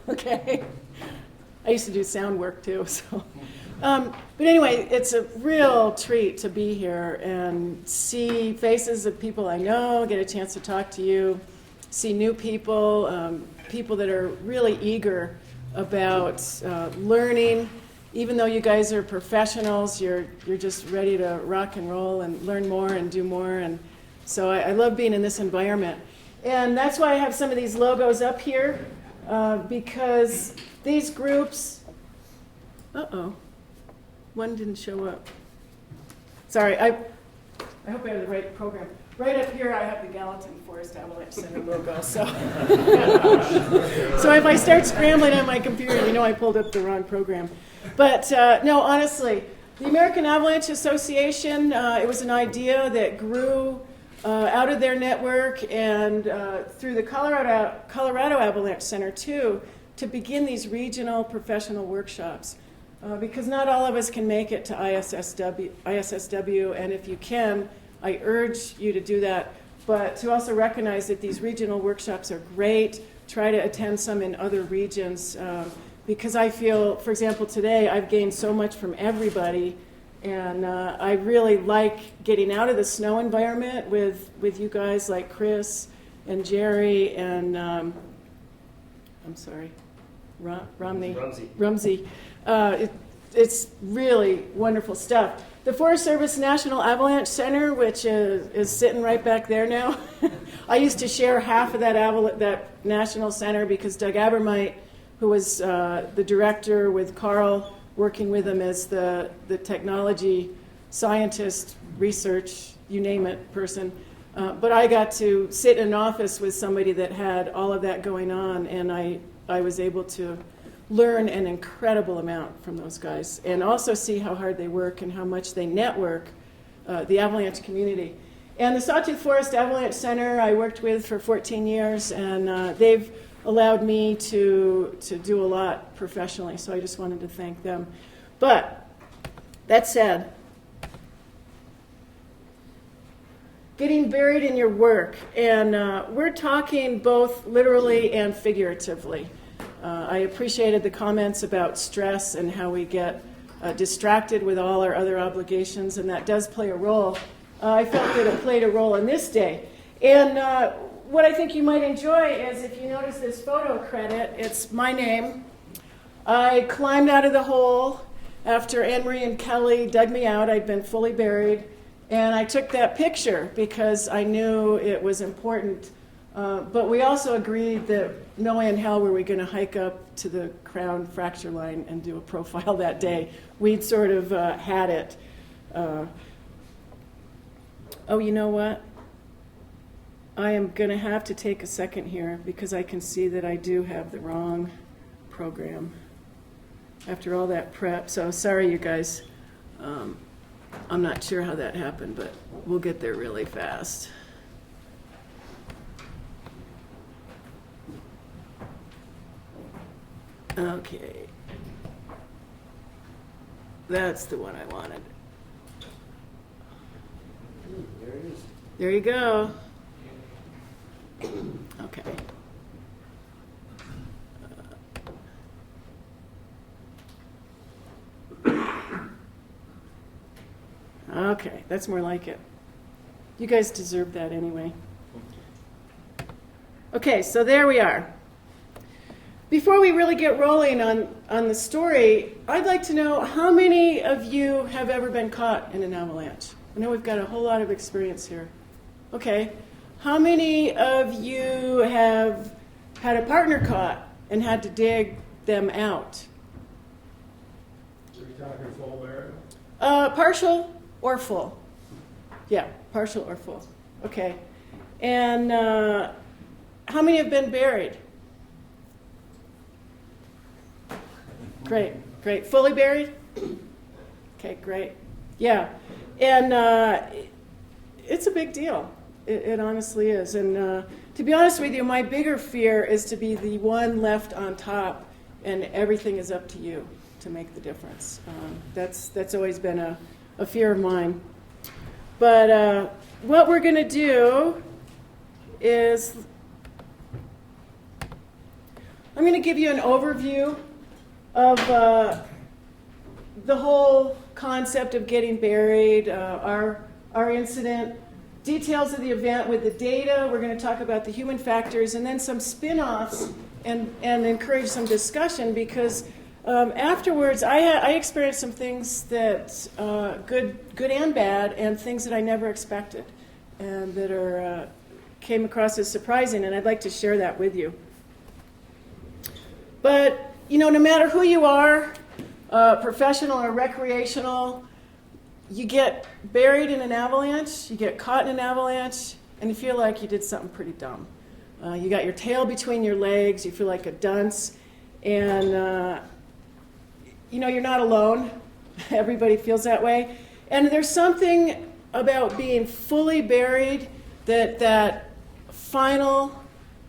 Okay. I used to do sound work too, so. But anyway, it's a real treat to be here and see faces of people I know, get a chance to talk to you, see new people, people that are really eager about learning. Even though you guys are professionals, you're just ready to rock and roll and learn more and do more. And so I love being in this environment. And that's why I have some of these logos up here, because these groups, one didn't show up. Sorry, I hope I have the right program. Right up here I have the Gallatin Avalanche Center logo. So, so if I start scrambling on my computer, you know I pulled up the wrong program. But no, honestly, the American Avalanche Association, it was an idea that grew out of their network and through the Colorado Avalanche Center too, to begin these regional professional workshops. Because not all of us can make it to ISSW, and if you can, I urge you to do that. But to also recognize that these regional workshops are great. Try to attend some in other regions. Because I feel, for example, today I've gained so much from everybody, and I really like getting out of the snow environment with you guys like Chris and Jerry and I'm sorry, Rumsey. It's really wonderful stuff. The Forest Service National Avalanche Center, which is sitting right back there now. I used to share half of that National Center because Doug Abermite, who was the director with Carl, working with him as the technology scientist, research, you name it, person. But I got to sit in an office with somebody that had all of that going on, and I was able to learn an incredible amount from those guys and also see how hard they work and how much they network the avalanche community. And the Sawtooth Forest Avalanche Center I worked with for 14 years, and they've allowed me to do a lot professionally, so I just wanted to thank them. But that said, getting buried in your work, and we're talking both literally and figuratively. I appreciated the comments about stress and how we get distracted with all our other obligations, and that does play a role. I felt that it played a role in this day. And what I think you might enjoy is, if you notice this photo credit, it's my name. I climbed out of the hole after Anne-Marie and Kelly dug me out. I'd been fully buried. And I took that picture because I knew it was important. But we also agreed that no way in hell were we going to hike up to the crown fracture line and do a profile that day. We'd sort of had it. Oh, you know what? I am going to have to take a second here because I can see that I do have the wrong program after all that prep. So sorry, you guys. I'm not sure how that happened, but we'll get there really fast. Okay. That's the one I wanted. There it is. There you go. Okay. Okay, that's more like it. You guys deserve that anyway. Okay, so there we are. Before we really get rolling on the story, I'd like to know how many of you have ever been caught in an avalanche? I know we've got a whole lot of experience here. Okay. How many of you have had a partner caught and had to dig them out? Are you talking full burial? Partial or full? Yeah, partial or full. Okay. And how many have been buried? Great. Fully buried? Okay, great. Yeah. And it's a big deal. It honestly is. And to be honest with you, my bigger fear is to be the one left on top and everything is up to you to make the difference. That's always been a fear of mine. But what we're going to do is I'm going to give you an overview of the whole concept of getting buried, our incident, details of the event with the data. We're going to talk about the human factors, and then some spin-offs and encourage some discussion, because afterwards I experienced some things that good and bad, and things that I never expected, and that came across as surprising, and I'd like to share that with you. But no matter who you are, professional or recreational, you get buried in an avalanche, you get caught in an avalanche, and you feel like you did something pretty dumb. You got your tail between your legs, you feel like a dunce, and you're not alone. Everybody feels that way. And there's something about being fully buried, that final,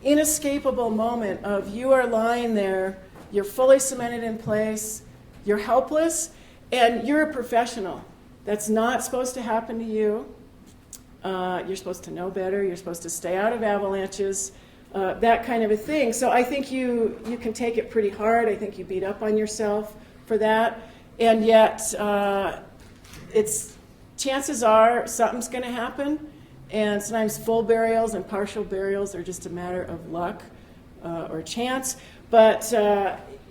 inescapable moment of you are lying there, you're fully cemented in place, you're helpless, and you're a professional. That's not supposed to happen to you. You're supposed to know better. You're supposed to stay out of avalanches, that kind of a thing. So I think you can take it pretty hard. I think you beat up on yourself for that. And yet, chances are something's going to happen. And sometimes full burials and partial burials are just a matter of luck or chance. But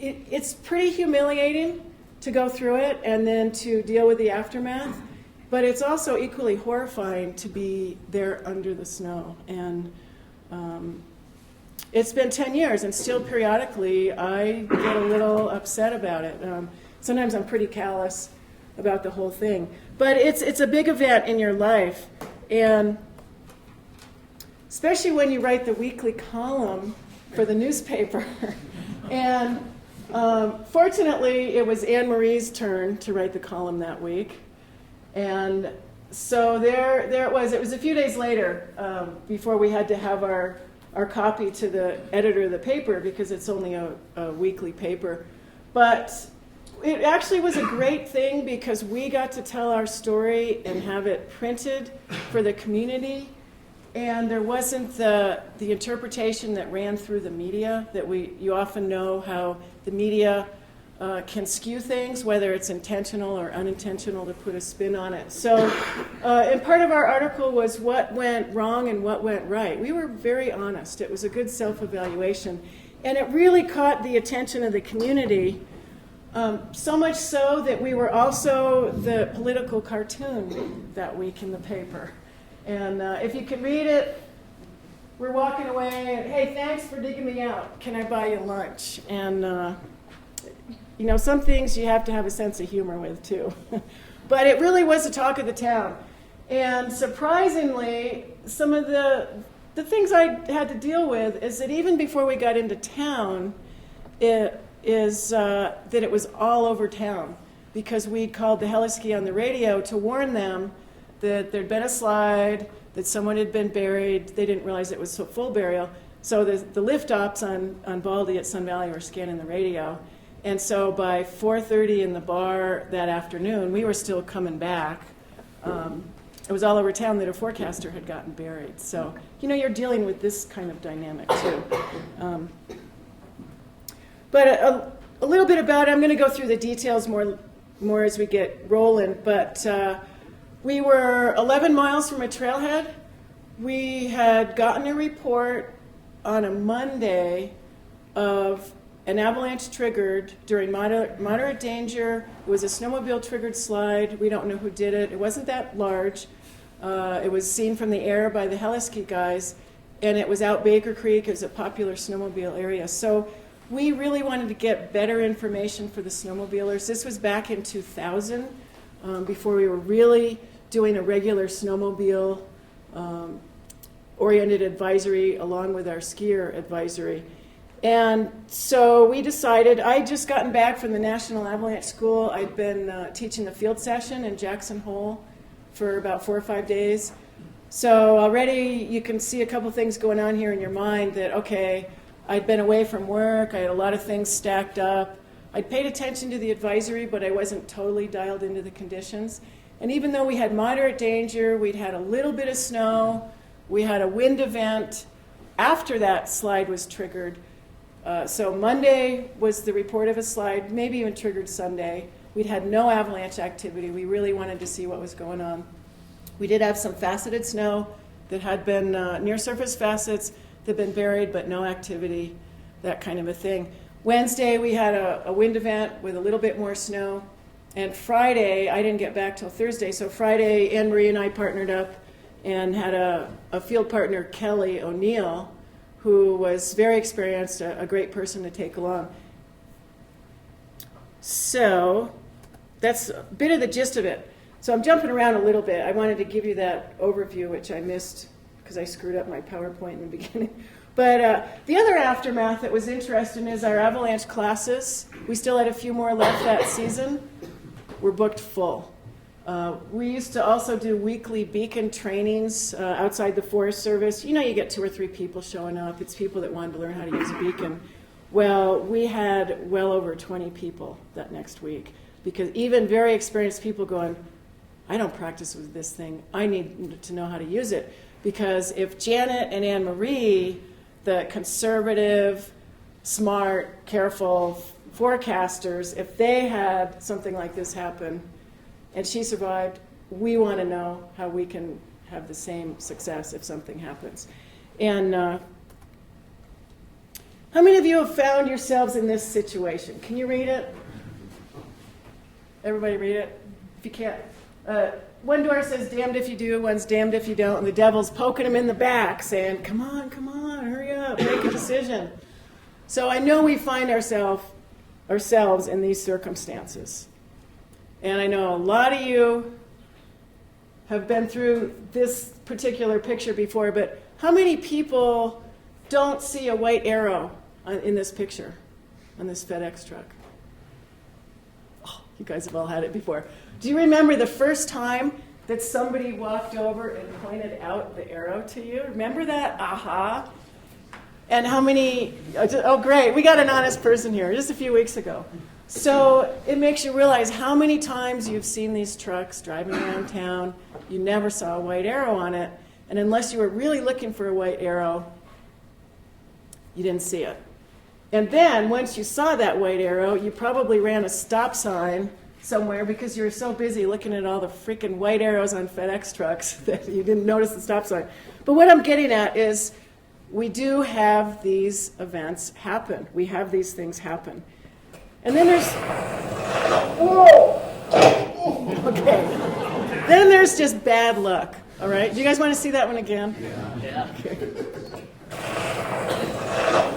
it's pretty humiliating to go through it and then to deal with the aftermath. But it's also equally horrifying to be there under the snow. And it's been 10 years, and still periodically I get a little upset about it. Sometimes I'm pretty callous about the whole thing. But it's a big event in your life. And especially when you write the weekly column for the newspaper. And fortunately, it was Anne Marie's turn to write the column that week. And so there it was. It was a few days later before we had to have our copy to the editor of the paper, because it's only a weekly paper. But it actually was a great thing, because we got to tell our story and have it printed for the community. And there wasn't the interpretation that ran through the media that you often know how the media can skew things, whether it's intentional or unintentional, to put a spin on it. So, and part of our article was what went wrong and what went right. We were very honest. It was a good self-evaluation. And it really caught the attention of the community, so much so that we were also the political cartoon that week in the paper. And if you can read it, we're walking away, and, hey, thanks for digging me out. Can I buy you lunch? And, some things you have to have a sense of humor with, too. But it really was the talk of the town. And surprisingly, some of the things I had to deal with is that even before we got into town, that it was all over town, because we'd called the Heliski on the radio to warn them that there'd been a slide, that someone had been buried. They didn't realize it was a full burial. So the lift ops on Baldy at Sun Valley were scanning the radio. And so by 4:30 in the bar that afternoon, we were still coming back. It was all over town that a forecaster had gotten buried. So, you're dealing with this kind of dynamic too. But a little bit about it. I'm going to go through the details more as we get rolling. But we were 11 miles from a trailhead. We had gotten a report on a Monday of an avalanche triggered during moderate danger. It was a snowmobile-triggered slide. We don't know who did it. It wasn't that large. It was seen from the air by the Heliski guys, and it was out Baker Creek. It was a popular snowmobile area. So we really wanted to get better information for the snowmobilers. This was back in 2000, before we were really doing a regular snowmobile oriented advisory along with our skier advisory. And so we decided, I'd just gotten back from the National Avalanche School. I'd been teaching the field session in Jackson Hole for about 4 or 5 days. So already you can see a couple things going on here in your mind that, okay, I'd been away from work, I had a lot of things stacked up. I'd paid attention to the advisory, but I wasn't totally dialed into the conditions. And even though we had moderate danger, we'd had a little bit of snow, we had a wind event after that slide was triggered, So Monday was the report of a slide, maybe even triggered Sunday. We'd had no avalanche activity. We really wanted to see what was going on. We did have some faceted snow that had been near surface facets that had been buried, but no activity, that kind of a thing. Wednesday, we had a wind event with a little bit more snow. And Friday, I didn't get back till Thursday. So Friday, Anne Marie and I partnered up and had a field partner, Kelly O'Neill, who was very experienced, a great person to take along. So that's a bit of the gist of it. So I'm jumping around a little bit. I wanted to give you that overview, which I missed because I screwed up my PowerPoint in the beginning. But the other aftermath that was interesting is our Avalanche Classes. We still had a few more left that season. We're booked full. We used to also do weekly beacon trainings outside the Forest Service. You know, you get 2 or 3 people showing up. It's people that wanted to learn how to use a beacon. Well, we had well over 20 people that next week, because even very experienced people going, I don't practice with this thing. I need to know how to use it. Because if Janet and Anne Marie, the conservative, smart, careful forecasters, if they had something like this happen and she survived, we want to know how we can have the same success if something happens. And how many of you have found yourselves in this situation? Can you read it? Everybody read it? If you can't. One door says, damned if you do, one's damned if you don't, and the devil's poking him in the back, saying, come on, hurry up, make a decision. So I know we find ourselves in these circumstances. And I know a lot of you have been through this particular picture before, but how many people don't see a white arrow in this picture, on this FedEx truck? Oh, you guys have all had it before. Do you remember the first time that somebody walked over and pointed out the arrow to you? Remember that? Aha. And how many, oh great, we got an honest person here just a few weeks ago. So it makes you realize how many times you've seen these trucks driving around town, you never saw a white arrow on it, and unless you were really looking for a white arrow, you didn't see it. And then once you saw that white arrow, you probably ran a stop sign somewhere because you were so busy looking at all the freaking white arrows on FedEx trucks that you didn't notice the stop sign. But what I'm getting at is we do have these events happen. We have these things happen. And then there's, whoa, okay. Then there's just bad luck, all right? Do you guys want to see that one again? Yeah. Okay.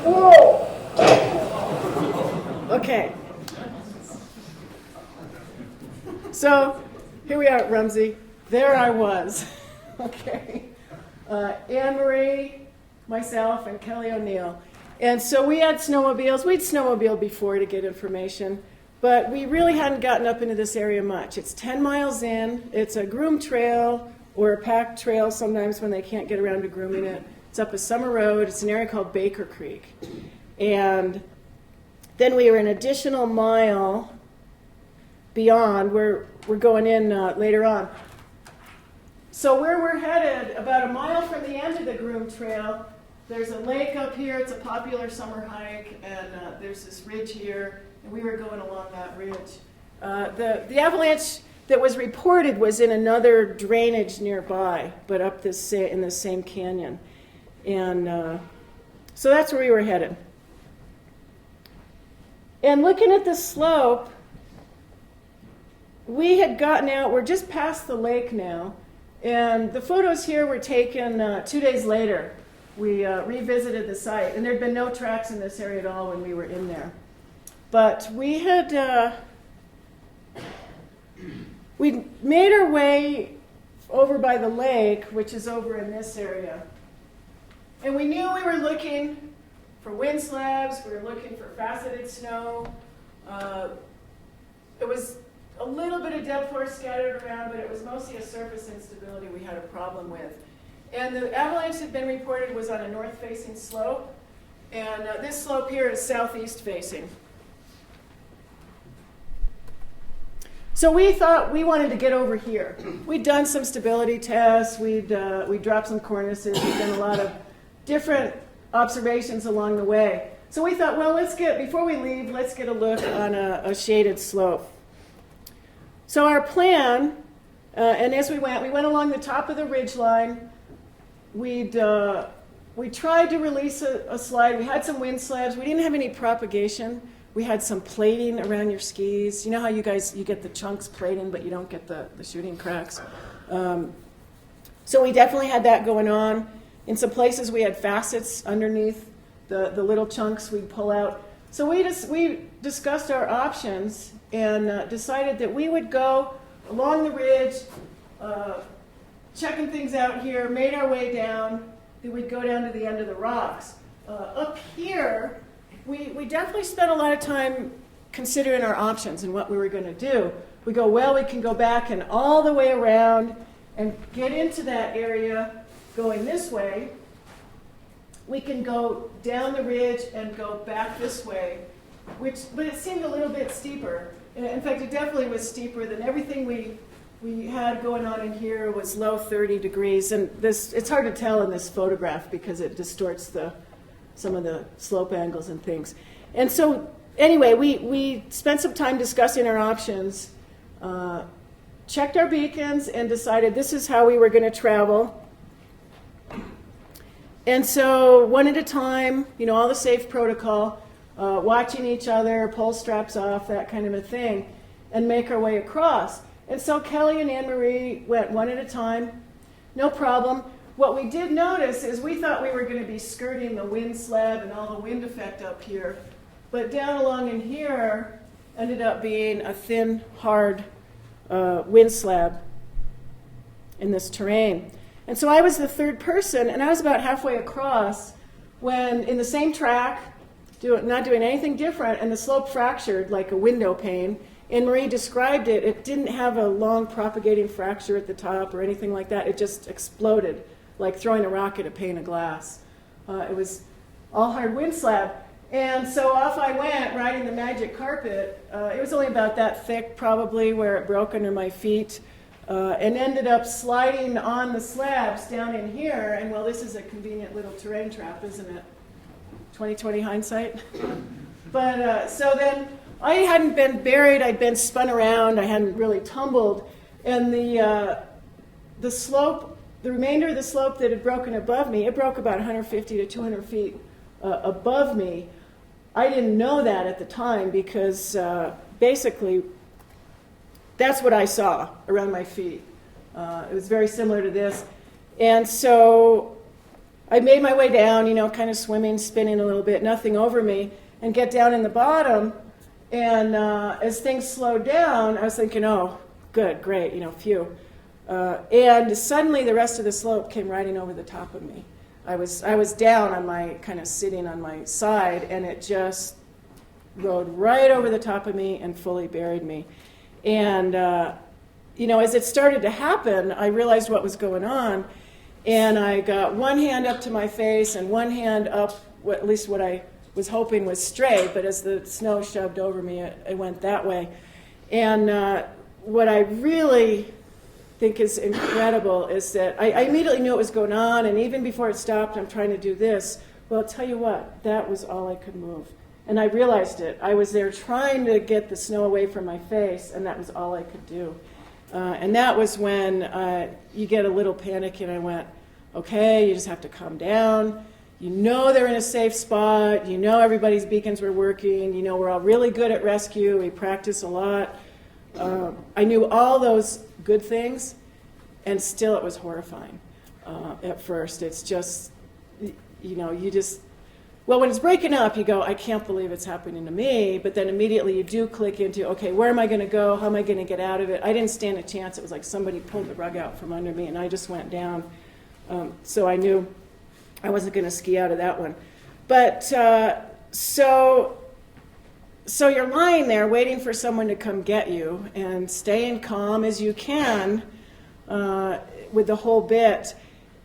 Whoa. Okay. So here we are at Rumsey. There I was. Okay. Anne Marie, myself, and Kelly O'Neill. And so we had snowmobiles. We'd snowmobiled before to get information, but we really hadn't gotten up into this area much. It's 10 miles in. It's a groomed trail or a packed trail sometimes when they can't get around to grooming it. It's up a summer road. It's an area called Baker Creek. And then we were an additional mile beyond where we're going in later on. So where we're headed, about a mile from the end of the groomed trail, there's a lake up here. It's a popular summer hike, and there's this ridge here, and we were going along that ridge. The avalanche that was reported was in another drainage nearby, but up this in the same canyon. And so that's where we were headed. And looking at the slope, we had gotten out. We're just past the lake now. And the photos here were taken 2 days later. We revisited the site, and there had been no tracks in this area at all when we were in there. But we had we made our way over by the lake, which is over in this area. And we knew we were looking for wind slabs. We were looking for faceted snow. It was a little bit of depth force scattered around, but it was mostly a surface instability we had a problem with. And the avalanche that had been reported was on a north-facing slope, and this slope here is southeast-facing. So we thought we wanted to get over here. We'd done some stability tests, we dropped some cornices, we'd done a lot of different observations along the way. So we thought, well, before we leave, let's get a look on a shaded slope. So our plan, and as we went along the top of the ridge line. We tried to release a slide. We had some wind slabs. We didn't have any propagation. We had some plating around your skis. You know how you get the chunks plating, but you don't get the shooting cracks. So we definitely had that going on. In some places we had facets underneath the little chunks we'd pull out. So we discussed our options and decided that we would go along the ridge, checking things out here, made our way down, then we'd go down to the end of the rocks. Up here, we definitely spent a lot of time considering our options and what we were going to do. We go, well, we can go back and all the way around and get into that area going this way. We can go down the ridge and go back this way, but it seemed a little bit steeper. In fact, it definitely was steeper than everything we had going on in here. Was low 30 degrees, and it's hard to tell in this photograph because it distorts some of the slope angles and things. And so anyway, we spent some time discussing our options, checked our beacons, and decided this is how we were going to travel. And so one at a time, all the safe protocol, watching each other, pull straps off, that kind of a thing, and make our way across. And so Kelly and Anne-Marie went one at a time, no problem. What we did notice is we thought we were going to be skirting the wind slab and all the wind effect up here, but down along in here ended up being a thin, hard wind slab in this terrain. And so I was the third person, and I was about halfway across when, in the same track, not doing anything different, and the slope fractured like a window pane. Anne-Marie described it. It didn't have a long propagating fracture at the top or anything like that. It just exploded, like throwing a rock at a pane of glass. It was all hard wind slab. And so off I went, riding the magic carpet. It was only about that thick, probably, where it broke under my feet, and ended up sliding on the slabs down in here. And, well, this is a convenient little terrain trap, isn't it? 20/20 hindsight. But so then I hadn't been buried. I'd been spun around. I hadn't really tumbled. And the slope, the remainder of the slope that had broken above me, it broke about 150 to 200 feet above me. I didn't know that at the time because basically that's what I saw around my feet. It was very similar to this. And so I made my way down, kind of swimming, spinning a little bit, nothing over me, and get down in the bottom. And as things slowed down, I was thinking, oh, good, great, phew. And suddenly the rest of the slope came riding over the top of me. I was down on my, kind of sitting on my side, and it just rode right over the top of me and fully buried me. And, as it started to happen, I realized what was going on, and I got one hand up to my face and one hand up, at least what I was hoping was straight, but as the snow shoved over me, it went that way. And what I really think is incredible is that I immediately knew what was going on, and even before it stopped, I'm trying to do this. Well, I'll tell you what, that was all I could move. And I realized it. I was there trying to get the snow away from my face, and that was all I could do. And that was when you get a little panic, and I went, okay, you just have to calm down. They're in a safe spot. Everybody's beacons were working. We're all really good at rescue. We practice a lot. I knew all those good things, and still it was horrifying at first. It's just, when it's breaking up, you go, I can't believe it's happening to me, but then immediately you do click into, okay, where am I going to go? How am I going to get out of it? I didn't stand a chance. It was like somebody pulled the rug out from under me, and I just went down. So I knew I wasn't going to ski out of that one. But so you're lying there waiting for someone to come get you and staying calm as you can with the whole bit.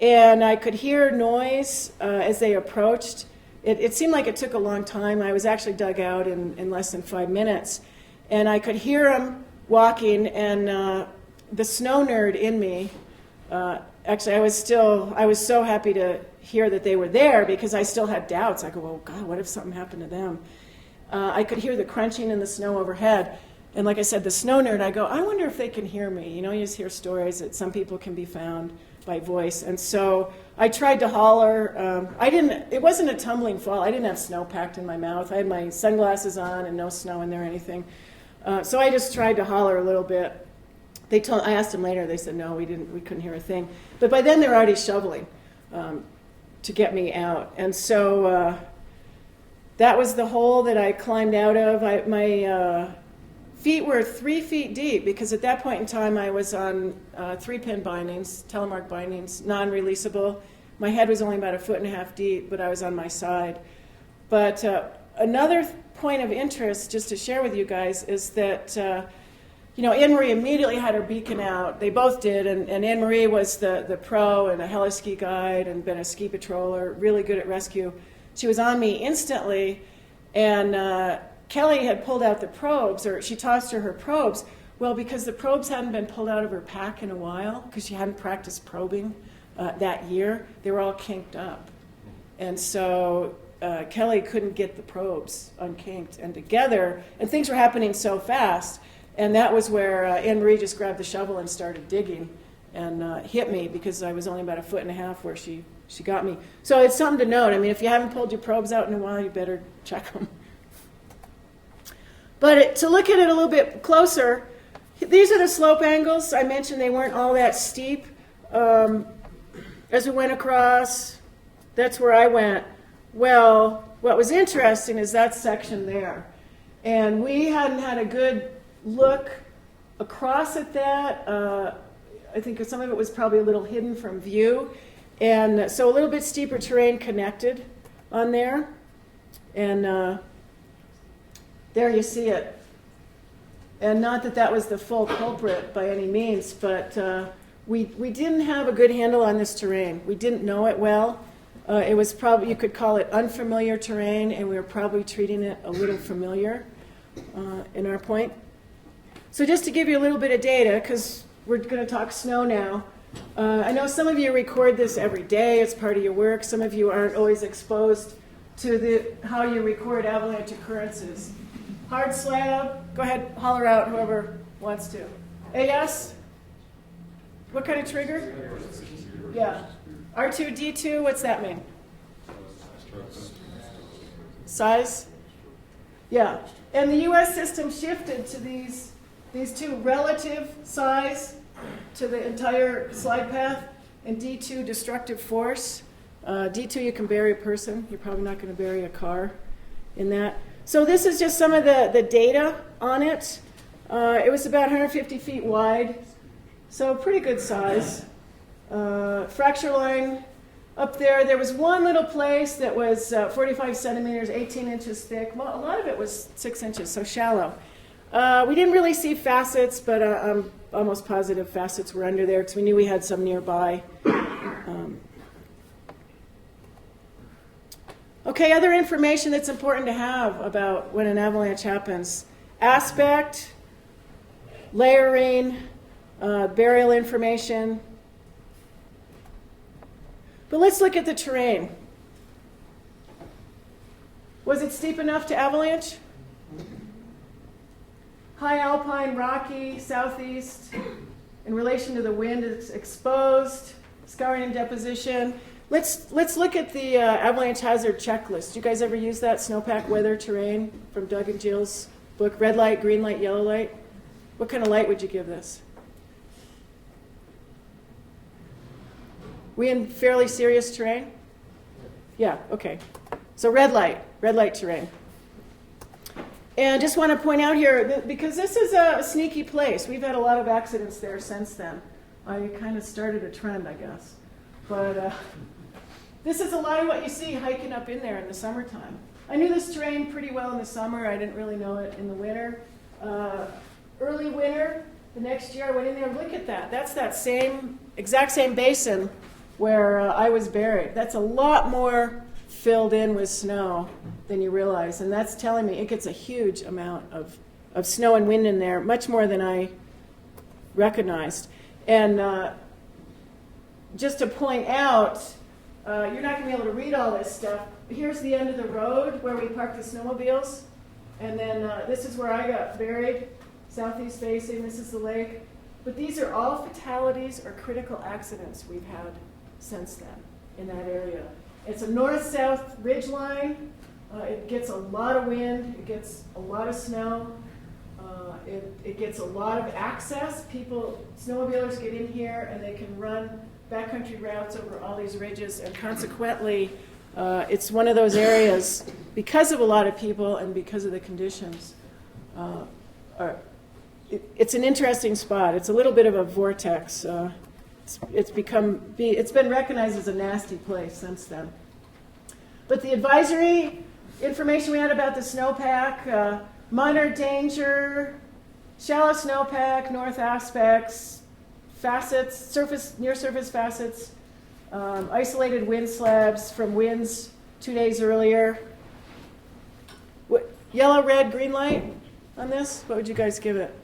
And I could hear noise as they approached. It seemed like it took a long time. I was actually dug out in less than 5 minutes. And I could hear them walking, and the snow nerd in me actually, I was so happy to hear that they were there because I still had doubts. I go, well, God, what if something happened to them? I could hear the crunching in the snow overhead. And like I said, the snow nerd, I go, I wonder if they can hear me. You know, you just hear stories that some people can be found by voice. And so I tried to holler. It wasn't a tumbling fall. I didn't have snow packed in my mouth. I had my sunglasses on and no snow in there or anything. So I just tried to holler a little bit. I asked them later, they said, no, we couldn't hear a thing. But by then they were already shoveling to get me out. And so that was the hole that I climbed out of. My feet were 3 feet deep because at that point in time I was on 3-pin bindings, telemark bindings, non-releasable. My head was only about 1.5 feet deep, but I was on my side. But another point of interest, just to share with you guys, is that Anne-Marie immediately had her beacon out. They both did, and Anne-Marie was the pro and a heli-ski guide and been a ski patroller, really good at rescue. She was on me instantly, and Kelly had pulled out the probes, or she tossed her probes. Well, because the probes hadn't been pulled out of her pack in a while, because she hadn't practiced probing that year, they were all kinked up. And so Kelly couldn't get the probes unkinked and together, and things were happening so fast. And that was where Anne-Marie just grabbed the shovel and started digging and hit me because I was only about 1.5 feet where she got me. So it's something to note. I mean, if you haven't pulled your probes out in a while, you better check them. But to look at it a little bit closer, these are the slope angles. I mentioned they weren't all that steep. As we went across, that's where I went. Well, what was interesting is that section there. And we hadn't had a good look across at that. I think some of it was probably a little hidden from view. And so a little bit steeper terrain connected on there. And there you see it. And not that that was the full culprit by any means, but we didn't have a good handle on this terrain. We didn't know it well. It was probably, you could call it unfamiliar terrain, and we were probably treating it a little familiar in our point. So just to give you a little bit of data, because we're going to talk snow now. I know some of you record this every day. It's part of your work. Some of you aren't always exposed to how you record avalanche occurrences. Hard slab. Go ahead, holler out whoever wants to. AS? What kind of trigger? Yeah. R2D2, what's that mean? Size? Yeah. And the U.S. system shifted to these two relative size to the entire slide path, and D2 destructive force. D2 you can bury a person. You're probably not going to bury a car in that. So this is just some of the data on it. It was about 150 feet wide, so pretty good size. Fracture line up there. There was one little place that was 45 centimeters, 18 inches thick. Well, a lot of it was 6 inches, so shallow. We didn't really see facets, but I'm almost positive facets were under there because we knew we had some nearby. Okay, other information that's important to have about when an avalanche happens. Aspect, layering, burial information. But let's look at the terrain. Was it steep enough to avalanche? High alpine, rocky, southeast. In relation to the wind, it's exposed. Scouring and deposition. Let's look at the avalanche hazard checklist. You guys ever use that Snowpack weather terrain from Doug and Jill's book? Red light, green light, yellow light. What kind of light would you give this? We in fairly serious terrain? Yeah, okay. So red light terrain. And I just want to point out here, that because this is a sneaky place. We've had a lot of accidents there since then. I kind of started a trend, I guess. But this is a lot of what you see hiking up in there in the summertime. I knew this terrain pretty well in the summer. I didn't really know it in the winter. Early winter, the next year I went in there, look at that. That's that exact same basin where I was buried. That's a lot more filled in with snow than you realize. And that's telling me it gets a huge amount of snow and wind in there, much more than I recognized. And just to point out, you're not going to be able to read all this stuff. Here's the end of the road where we parked the snowmobiles. And then this is where I got buried, southeast facing. This is the lake. But these are all fatalities or critical accidents we've had since then in that area. It's a north-south ridge line. It gets a lot of wind. It gets a lot of snow. It gets a lot of access. Snowmobilers get in here and they can run backcountry routes over all these ridges, and consequently, it's one of those areas, because of a lot of people and because of the conditions, it's an interesting spot. It's a little bit of a vortex. It's been recognized as a nasty place since then. But the advisory information we had about the snowpack, minor danger, shallow snowpack, north aspects, facets, near surface facets, isolated wind slabs from winds 2 days earlier. Yellow, red, green light on this? What would you guys give it?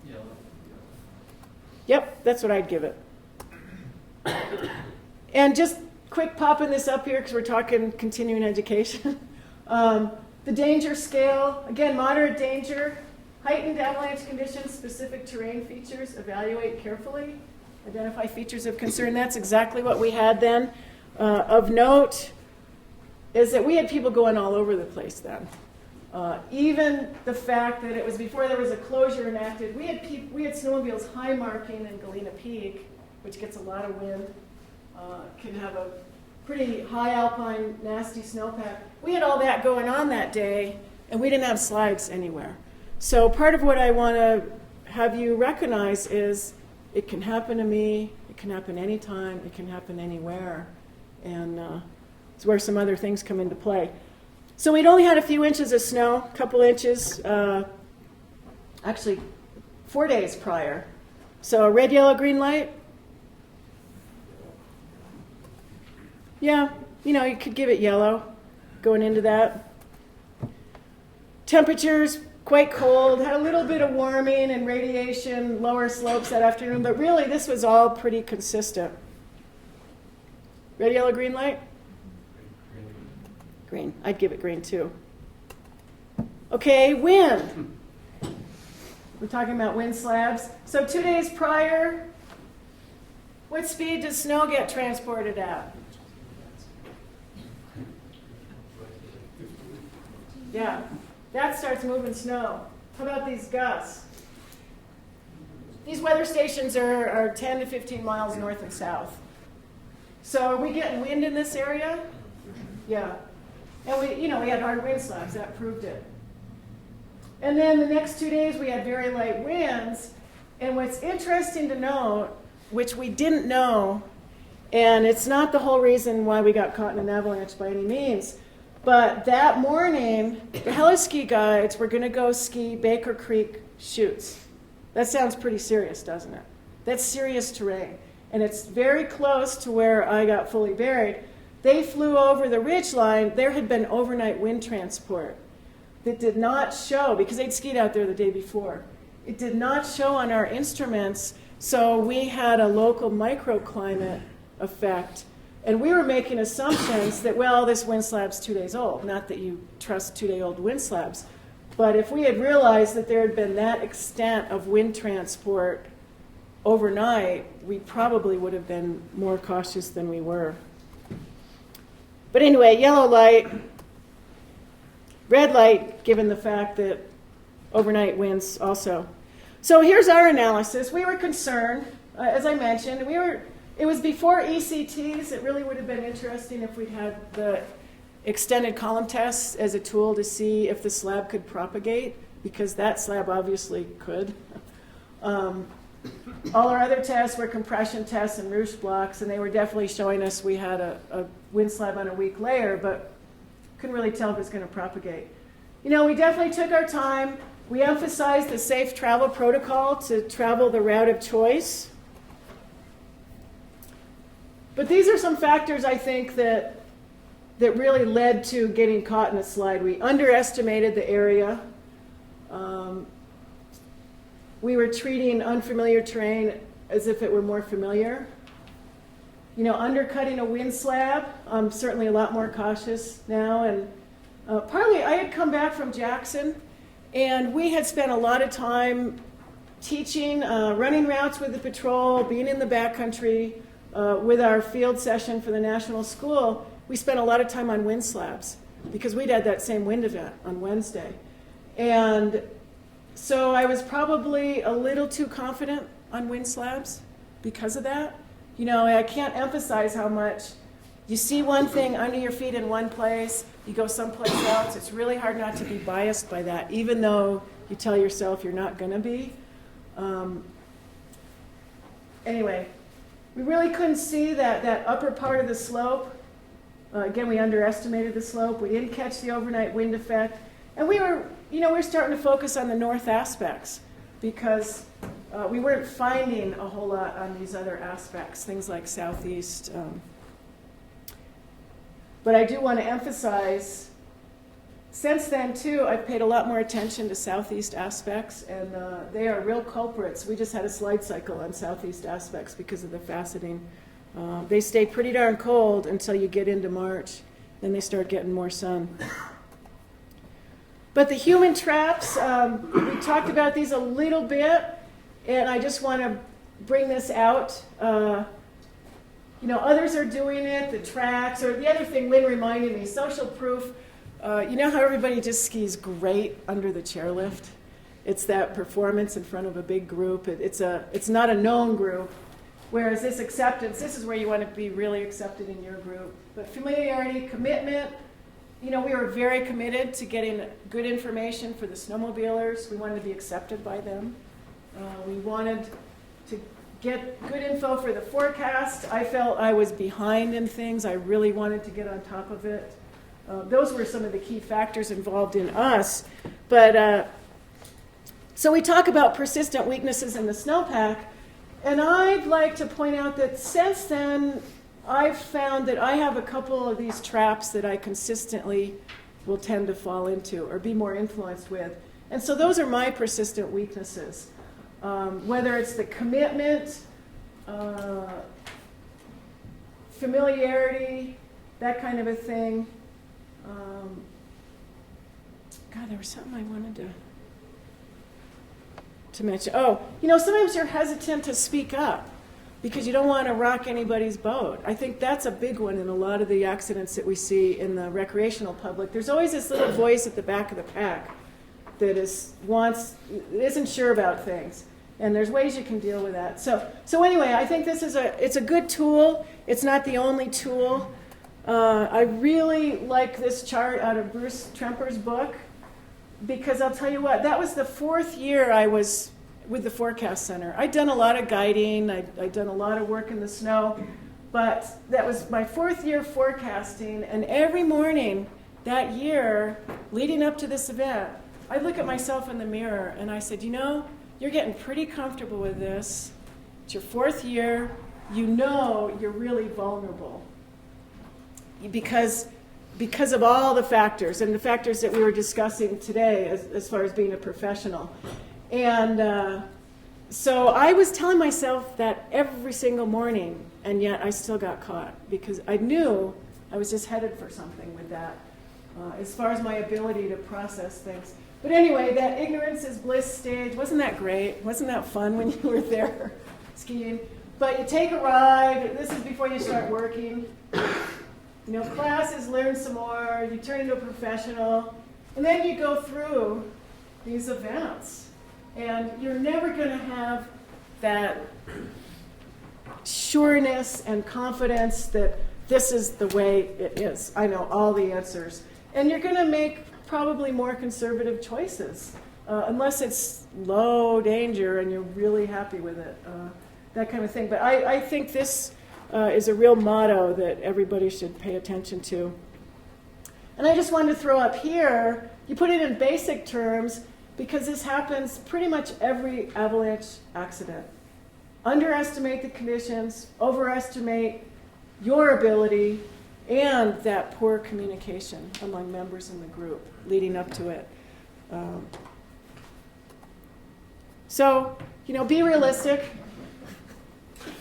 Yellow. Yep, that's what I'd give it. And just quick popping this up here because we're talking continuing education. The danger scale, again, moderate danger, heightened avalanche conditions, specific terrain features, evaluate carefully, identify features of concern. That's exactly what we had then. Of note is that we had people going all over the place then. Even the fact that it was before there was a closure enacted, we had snowmobiles high marking in Galena Peak, which gets a lot of wind, can have a pretty high alpine, nasty snowpack. We had all that going on that day, and we didn't have slides anywhere. So part of what I want to have you recognize is it can happen to me, it can happen anytime, it can happen anywhere, and it's where some other things come into play. So we'd only had a few inches of snow, a couple inches, actually 4 days prior. So red, yellow, green light. Yeah, you could give it yellow going into that. Temperatures quite cold, had a little bit of warming and radiation, lower slopes that afternoon, but really this was all pretty consistent. Red, yellow, green light? Green. I'd give it green too. Okay, wind. We're talking about wind slabs. So 2 days prior, what speed does snow get transported at? Yeah, that starts moving snow. How about these gusts? These weather stations are 10 to 15 miles north and south. So are we getting wind in this area? Yeah. And we had hard wind slabs, that proved it. And then the next 2 days we had very light winds. And what's interesting to note, which we didn't know, and it's not the whole reason why we got caught in an avalanche by any means, but that morning, the heli-ski guides were going to go ski Baker Creek chutes. That sounds pretty serious, doesn't it? That's serious terrain. And it's very close to where I got fully buried. They flew over the ridge line. There had been overnight wind transport that did not show, because they'd skied out there the day before. It did not show on our instruments, so we had a local microclimate effect. And we were making assumptions that, well, this wind slab's 2 days old. Not that you trust 2-day-old wind slabs. But if we had realized that there had been that extent of wind transport overnight, we probably would have been more cautious than we were. But anyway, yellow light, red light, given the fact that overnight winds also. So here's our analysis. We were concerned, as I mentioned, it was before ECTs. It really would have been interesting if we'd had the extended column tests as a tool to see if the slab could propagate, because that slab obviously could. All our other tests were compression tests and roosh blocks, and they were definitely showing us we had a wind slab on a weak layer, but couldn't really tell if it's going to propagate. We definitely took our time. We emphasized the safe travel protocol to travel the route of choice. But these are some factors, I think, that really led to getting caught in a slide. We underestimated the area. We were treating unfamiliar terrain as if it were more familiar. You know, undercutting a wind slab, I'm certainly a lot more cautious now. And partly I had come back from Jackson, and we had spent a lot of time teaching, running routes with the patrol, being in the backcountry with our field session for the national school. We spent a lot of time on wind slabs because we'd had that same wind event on Wednesday. And so I was probably a little too confident on wind slabs because of that. You know, I can't emphasize how much you see one thing under your feet in one place, you go someplace else. It's really hard not to be biased by that, even though you tell yourself you're not going to be. Anyway, we really couldn't see that upper part of the slope. Again, we underestimated the slope. We didn't catch the overnight wind effect. And we were starting to focus on the north aspects because we weren't finding a whole lot on these other aspects, things like southeast. But I do want to emphasize, since then, too, I've paid a lot more attention to southeast aspects, and they are real culprits. We just had a slide cycle on southeast aspects because of the faceting. They stay pretty darn cold until you get into March. Then they start getting more sun. But the human traps, we talked about these a little bit, and I just want to bring this out. Others are doing it, the tracks, or the other thing Lynn reminded me, social proof. You know how everybody just skis great under the chairlift? It's that performance in front of a big group. It's not a known group. Whereas this acceptance, this is where you want to be really accepted in your group. But familiarity, commitment, we were very committed to getting good information for the snowmobilers. We wanted to be accepted by them. We wanted to get good info for the forecast. I felt I was behind in things. I really wanted to get on top of it. Those were some of the key factors involved in us. But so we talk about persistent weaknesses in the snowpack. And I'd like to point out that since then, I've found that I have a couple of these traps that I consistently will tend to fall into or be more influenced with. And so those are my persistent weaknesses. Whether it's the commitment, familiarity, that kind of a thing. God, there was something I wanted to mention. Sometimes you're hesitant to speak up because you don't want to rock anybody's boat. I think that's a big one in a lot of the accidents that we see in the recreational public. There's always this little voice at the back of the pack that isn't sure about things. And there's ways you can deal with that. So anyway, I think it's a good tool. It's not the only tool. I really like this chart out of Bruce Tremper's book because I'll tell you what, that was the 4th year I was with the Forecast Center. I'd done a lot of guiding. I'd done a lot of work in the snow. But that was my 4th year forecasting. And every morning that year, leading up to this event, I'd look at myself in the mirror and I said, you're getting pretty comfortable with this. It's your 4th year. You're really vulnerable because of all the factors and the factors that we were discussing today as far as being a professional. And so I was telling myself that every single morning, and yet I still got caught because I knew I was just headed for something with that as far as my ability to process things. But anyway, that ignorance is bliss stage, wasn't that great? Wasn't that fun when you were there skiing? But you take a ride, this is before you start working. Classes, learn some more, you turn into a professional, and then you go through these events. And you're never going to have that sureness and confidence that this is the way it is. I know all the answers. And you're going to make probably more conservative choices, unless it's low danger and you're really happy with it, that kind of thing. But I think this is a real motto that everybody should pay attention to. And I just wanted to throw up here, you put it in basic terms, because this happens pretty much every avalanche accident. Underestimate the conditions, overestimate your ability, and that poor communication among members in the group leading up to it. So, be realistic.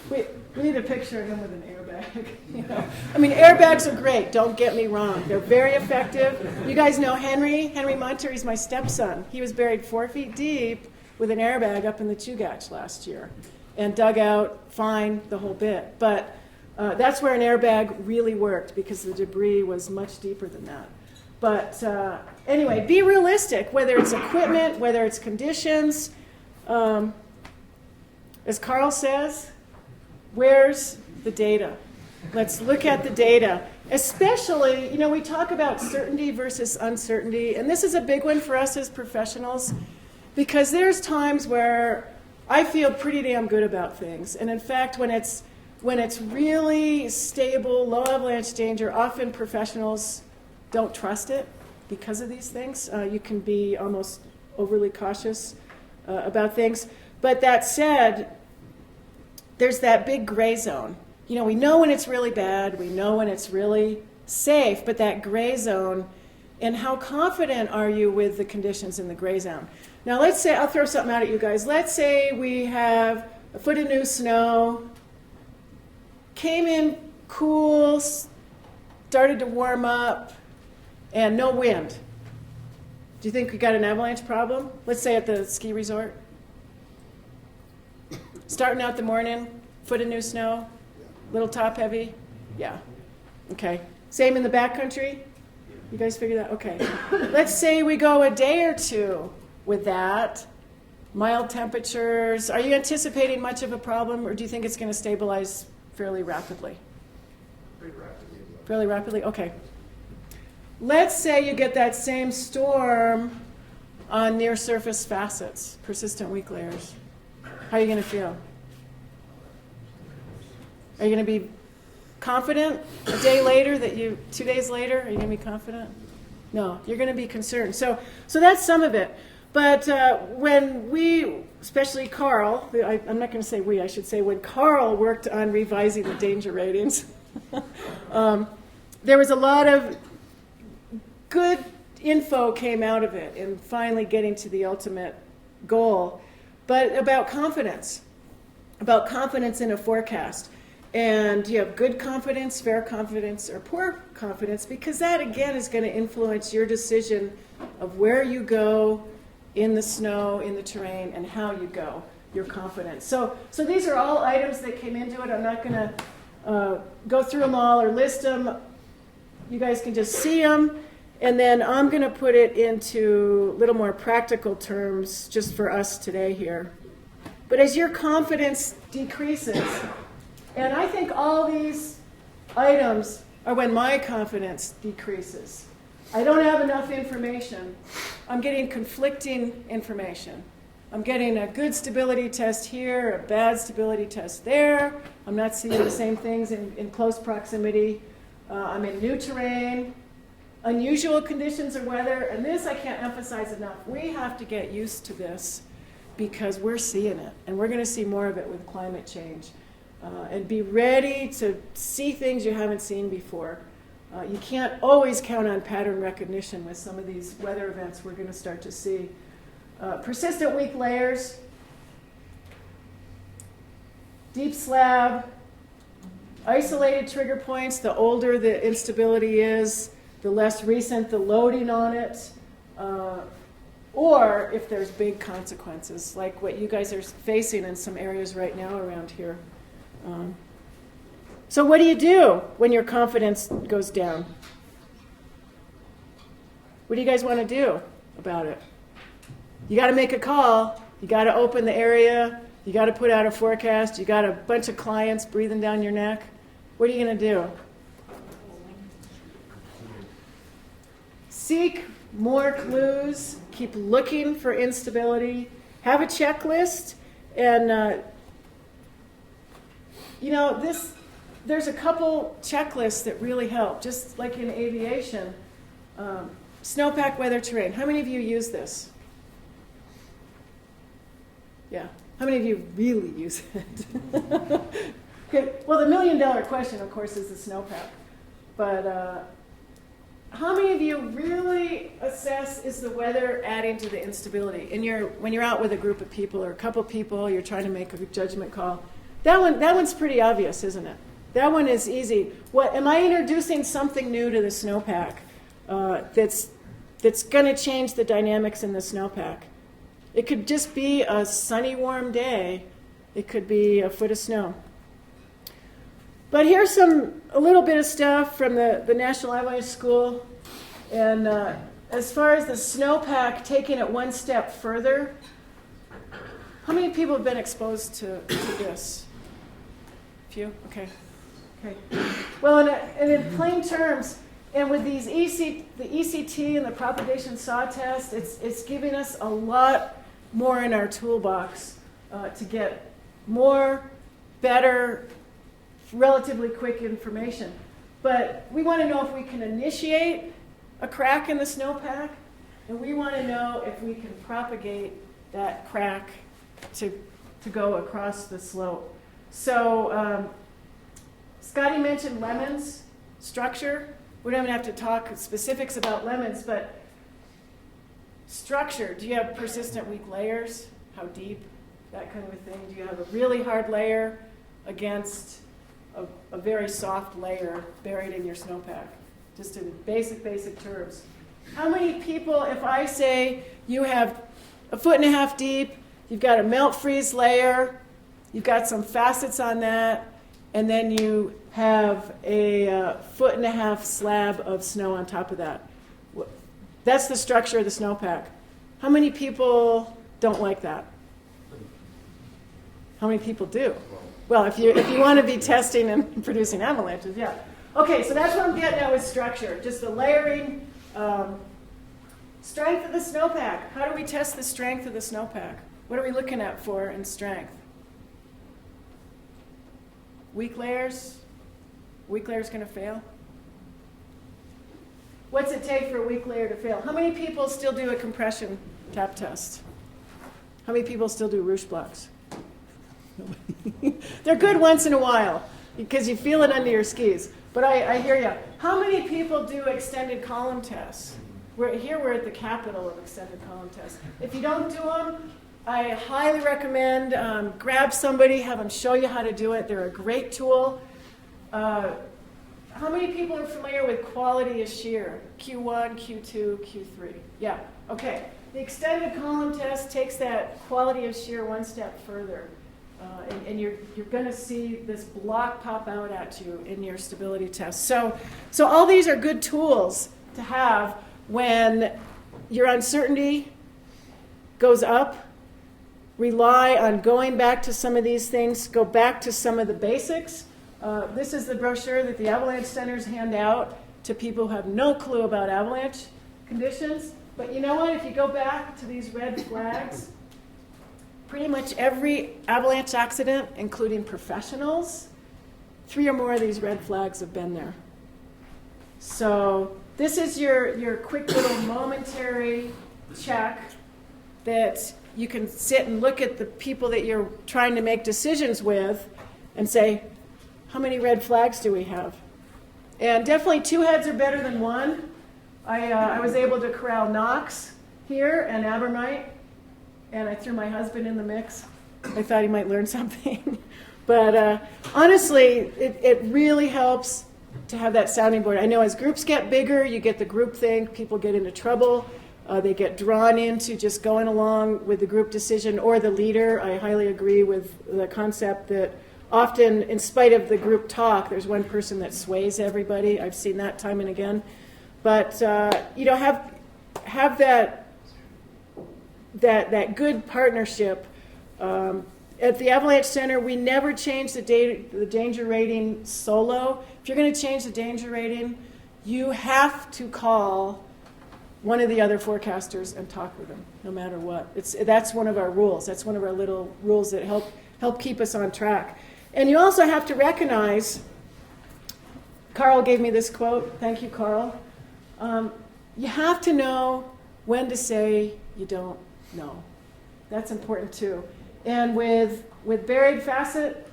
We need a picture of him with an airbag. You know? I mean, airbags are great, don't get me wrong. They're very effective. You guys know Henry Munter, he's my stepson. He was buried 4 feet deep with an airbag up in the Chugach last year and dug out fine, the whole bit. But that's where an airbag really worked because the debris was much deeper than that. But anyway, be realistic, whether it's equipment, whether it's conditions. As Carl says, where's the data? Let's look at the data. Especially, you know, we talk about certainty versus uncertainty, and this is a big one for us as professionals because there's times where I feel pretty damn good about things. And in fact, when it's really stable, low avalanche danger, often professionals don't trust it because of these things. You can be almost overly cautious about things. But that said, there's that big gray zone. You know, we know when it's really bad, we know when it's really safe, but that gray zone, and how confident are you with the conditions in the gray zone? Now let's say, I'll throw something out at you guys. Let's say we have a foot of new snow, came in cool, started to warm up, and no wind. Do you think we got an avalanche problem? Let's say at the ski resort. Starting out the morning, foot of new snow, little top heavy? Yeah. Okay. Same in the backcountry? You guys figure that? Okay. Let's say we go a day or two with that. Mild temperatures. Are you anticipating much of a problem, or do you think it's going to stabilize fairly rapidly? Pretty rapidly. Fairly rapidly? Okay. Let's say you get that same storm on near surface facets, persistent weak layers. How are you going to feel? Are you going to be confident a day later 2 days later? Are you going to be confident? No, you're going to be concerned. So that's some of it. But when we, especially Carl, I'm not going to say we, I should say when Carl worked on revising the danger ratings, there was a lot of good info came out of it in finally getting to the ultimate goal, but about confidence in a forecast. And you have good confidence, fair confidence, or poor confidence, because that, again, is going to influence your decision of where you go in the snow, in the terrain, and how you go, your confidence. So these are all items that came into it. I'm not going to go through them all or list them. You guys can just see them. And then I'm going to put it into a little more practical terms just for us today here. But as your confidence decreases, and I think all these items are when my confidence decreases. I don't have enough information. I'm getting conflicting information. I'm getting a good stability test here, a bad stability test there. I'm not seeing the same things in close proximity. I'm in new terrain. Unusual conditions of weather, and this I can't emphasize enough. We have to get used to this because we're seeing it, and we're going to see more of it with climate change. And be ready to see things you haven't seen before. You can't always count on pattern recognition with some of these weather events we're going to start to see. Persistent weak layers, deep slab, isolated trigger points. The older the instability is, the less recent the loading on it, or if there's big consequences, like what you guys are facing in some areas right now around here. So what do you do when your confidence goes down? What do you guys want to do about it? You got to make a call. You got to open the area. You got to put out a forecast. You got a bunch of clients breathing down your neck. What are you going to do? Seek more clues. Keep looking for instability. Have a checklist. And, there's a couple checklists that really help, just like in aviation. Snowpack weather terrain. How many of you use this? Yeah. How many of you really use it? Okay. Well, the $1 million question, of course, is the snowpack. But how many of you really assess, is the weather adding to the instability? When you're out with a group of people or a couple people, you're trying to make a judgment call. That one's pretty obvious, isn't it? That one is easy. What am I introducing something new to the snowpack that's going to change the dynamics in the snowpack? It could just be a sunny, warm day. It could be a foot of snow. But here's a little bit of stuff from the National Avalanche School. And as far as the snowpack, taking it one step further, how many people have been exposed to this? A few? Okay. Well, and in plain terms, and with these the ECT and the propagation saw test, it's giving us a lot more in our toolbox to get more, better, relatively quick information. But we want to know if we can initiate a crack in the snowpack, and we want to know if we can propagate that crack to go across the slope. So Scotty mentioned lemons, structure. We don't even have to talk specifics about lemons, but structure. Do you have persistent weak layers? How deep? That kind of a thing. Do you have a really hard layer against a very soft layer buried in your snowpack? Just in basic terms. How many people, if I say you have a 1.5 feet deep, you've got a melt freeze layer, you've got some facets on that, and then you have a 1.5 foot slab of snow on top of that. That's the structure of the snowpack. How many people don't like that? How many people do? Well, if you want to be testing and producing avalanches, yeah. Okay, so that's what I'm getting at with structure, just the layering. Strength of the snowpack. How do we test the strength of the snowpack? What are we looking at for in strength? Weak layers? Weak layer's going to fail? What's it take for a weak layer to fail? How many people still do a compression tap test? How many people still do Roosh blocks? They're good once in a while because you feel it under your skis. But I hear you. How many people do extended column tests? We're at the capital of extended column tests. If you don't do them, I highly recommend grab somebody, have them show you how to do it. They're a great tool. How many people are familiar with quality of shear? Q1, Q2, Q3. Yeah, okay. The extended column test takes that quality of shear one step further. And you're going to see this block pop out at you in your stability test. So all these are good tools to have when your uncertainty goes up. Rely on going back to some of these things. Go back to some of the basics. This is the brochure that the Avalanche Centers hand out to people who have no clue about avalanche conditions. But you know what? If you go back to these red flags, pretty much every avalanche accident, including professionals, 3 or more of these red flags have been there. So this is your quick little momentary check that you can sit and look at the people that you're trying to make decisions with and say, how many red flags do we have? And definitely 2 heads are better than 1. I was able to corral Knox here and Abermite, and I threw my husband in the mix. I thought he might learn something. But honestly, it really helps to have that sounding board. I know as groups get bigger, you get the group thing, people get into trouble. They get drawn into just going along with the group decision or the leader. I highly agree with the concept that often, in spite of the group talk, there's one person that sways everybody. I've seen that time and again. But have that good partnership. At the Avalanche Center, we never change the danger rating solo. If you're going to change the danger rating, you have to call one of the other forecasters and talk with them, no matter what. That's one of our rules. That's one of our little rules that help keep us on track. And you also have to recognize, Carl gave me this quote. Thank you, Carl. You have to know when to say you don't know. That's important too. And with buried facet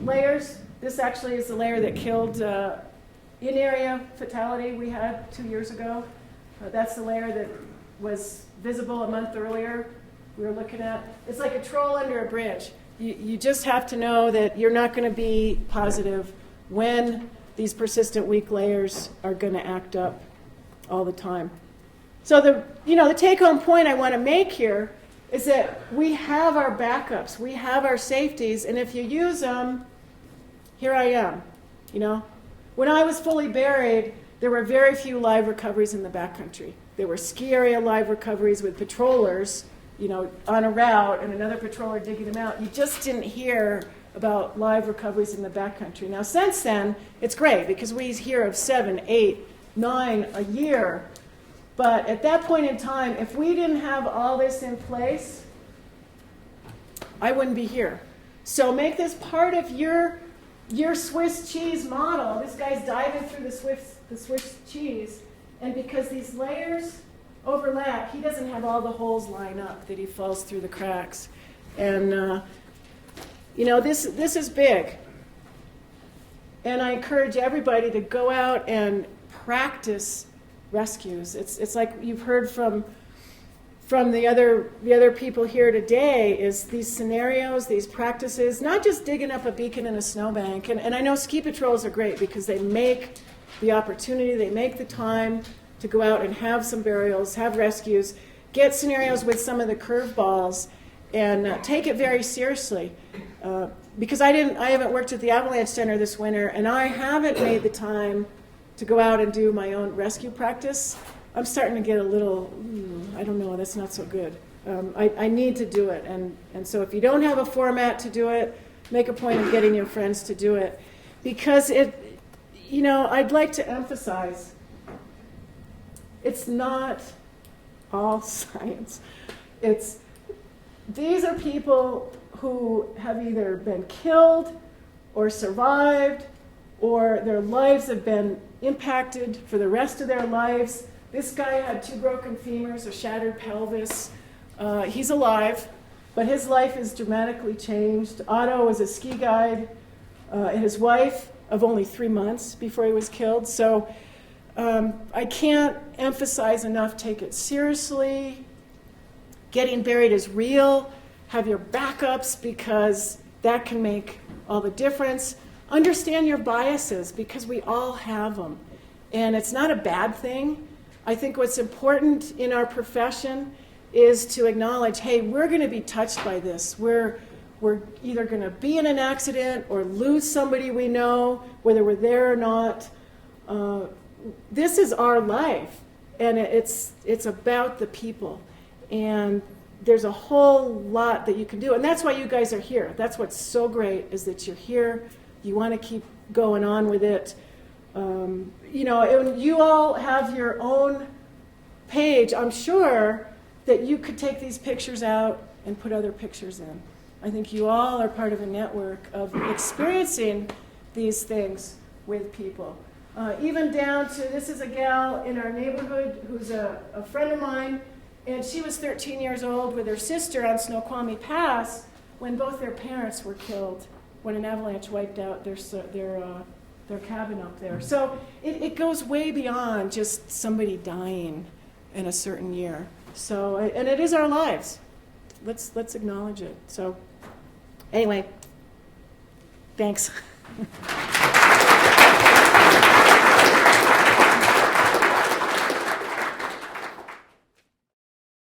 layers, this actually is the layer that killed in-area fatality we had 2 years ago. That's the layer that was visible a month earlier. We were looking at. It's like a troll under a bridge. you just have to know that you're not going to be positive when these persistent weak layers are going to act up all the time. So the take-home point I want to make here is that we have our backups, we have our safeties, and if you use them, here I am. When I was fully buried, there were very few live recoveries in the backcountry. There were ski area live recoveries with patrollers, on a route and another patroller digging them out. You just didn't hear about live recoveries in the backcountry. Now, since then, it's great because we hear of 7, 8, 9 a year. But at that point in time, if we didn't have all this in place, I wouldn't be here. So make this part of your Swiss cheese model. This guy's diving through the Swiss cheese, and because these layers overlap, he doesn't have all the holes line up that he falls through the cracks. And this is big. And I encourage everybody to go out and practice rescues. It's like you've heard from the other people here today, is these scenarios, these practices, not just digging up a beacon in a snowbank. And I know ski patrols are great because they make the opportunity, they make the time to go out and have some burials, have rescues, get scenarios with some of the curveballs, and take it very seriously. Because I haven't worked at the Avalanche Center this winter, and I haven't made the time to go out and do my own rescue practice. I'm starting to get a little, I don't know, that's not so good. I need to do it. And so if you don't have a format to do it, make a point of getting your friends to do it. Because I'd like to emphasize, it's not all science. These are people who have either been killed or survived, or their lives have been impacted for the rest of their lives. This guy had 2 broken femurs, a shattered pelvis. He's alive, but his life is dramatically changed. Otto was a ski guide, his wife of only 3 months before he was killed. So I can't emphasize enough, take it seriously. Getting buried is real. Have your backups because that can make all the difference. Understand your biases because we all have them. And it's not a bad thing. I think what's important in our profession is to acknowledge, hey, we're going to be touched by this. We're either going to be in an accident or lose somebody we know, whether we're there or not. This is our life, and it's about the people. And there's a whole lot that you can do. And that's why you guys are here. That's what's so great, is that you're here. You want to keep going on with it. And you all have your own page. I'm sure that you could take these pictures out and put other pictures in. I think you all are part of a network of experiencing these things with people. Even down to, this is a gal in our neighborhood who's a friend of mine, and she was 13 years old with her sister on Snoqualmie Pass when both their parents were killed, when an avalanche wiped out their cabin up there. So it goes way beyond just somebody dying in a certain year. So, and it is our lives. Let's acknowledge it. So anyway, thanks.